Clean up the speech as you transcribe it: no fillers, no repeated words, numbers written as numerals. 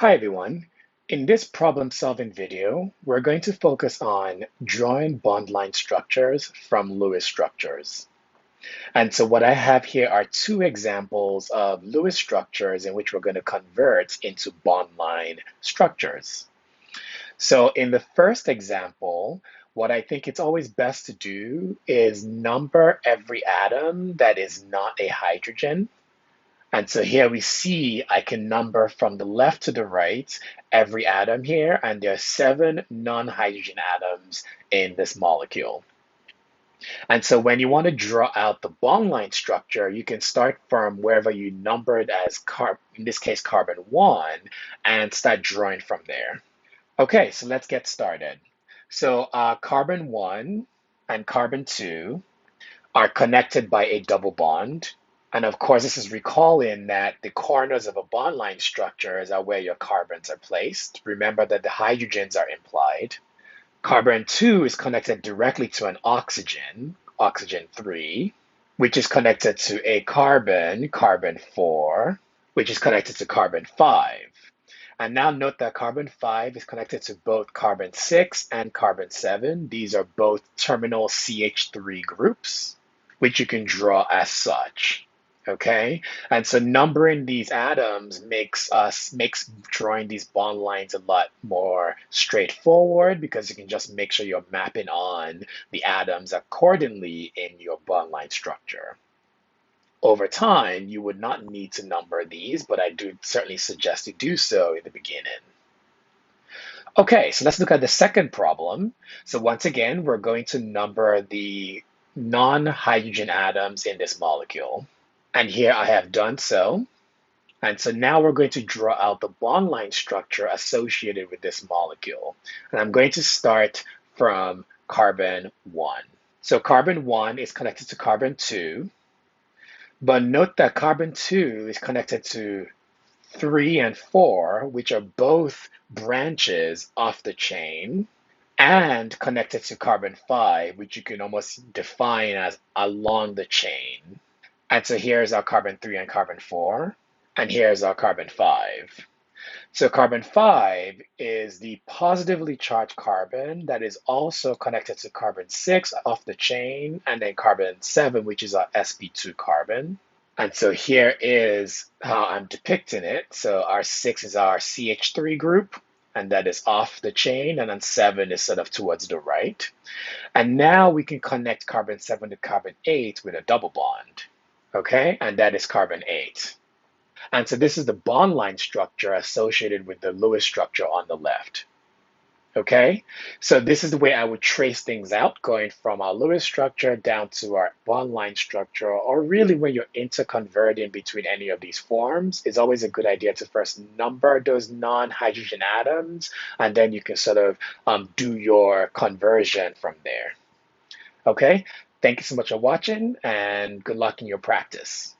Hi everyone. In this problem-solving video, we're going to focus on drawing bond line structures from Lewis structures. And so what I have here are two examples of Lewis structures in which we're going to convert into bond line structures. So in the first example, what I think it's always best to do is number every atom that is not a hydrogen. And so here we see I can number from the left to the right every atom here, and there are 7 non-hydrogen atoms in this molecule. And so when you want to draw out the bond line structure, you can start from wherever you numbered as in this case carbon 1, and start drawing from there. Okay, so let's get started. So carbon 1 and carbon 2 are connected by a double bond. And of course, this is recalling that the corners of a bond line structures are where your carbons are placed. Remember that the hydrogens are implied. Carbon 2 is connected directly to an oxygen, oxygen 3, which is connected to a carbon, carbon 4, which is connected to carbon 5. And now note that carbon 5 is connected to both carbon 6 and carbon 7. These are both terminal CH3 groups, which you can draw as such. Okay, and so numbering these atoms makes drawing these bond lines a lot more straightforward because you can just make sure you're mapping on the atoms accordingly in your bond line structure. Over time, you would not need to number these, but I do certainly suggest you do so in the beginning. Okay, so let's look at the second problem. So once again, we're going to number the non-hydrogen atoms in this molecule. And here I have done so. And so now we're going to draw out the bond line structure associated with this molecule. And I'm going to start from carbon 1. So carbon 1 is connected to carbon 2. But note that carbon 2 is connected to 3 and 4, which are both branches of the chain, and connected to carbon 5, which you can almost define as along the chain. And so here's our carbon 3 and carbon 4, and here's our carbon 5. So carbon 5 is the positively charged carbon that is also connected to carbon 6 off the chain, and then carbon 7, which is our sp2 carbon. And so here is how I'm depicting it. So our 6 is our CH3 group, and that is off the chain, and then 7 is sort of towards the right. And now we can connect carbon 7 to carbon 8 with a double bond. Okay, and that is carbon 8. And so this is the bond line structure associated with the Lewis structure on the left. Okay, so this is the way I would trace things out, going from our Lewis structure down to our bond line structure, or really when you're interconverting between any of these forms, it's always a good idea to first number those non-hydrogen atoms, and then you can sort of do your conversion from there. Okay, thank you so much for watching, and good luck in your practice.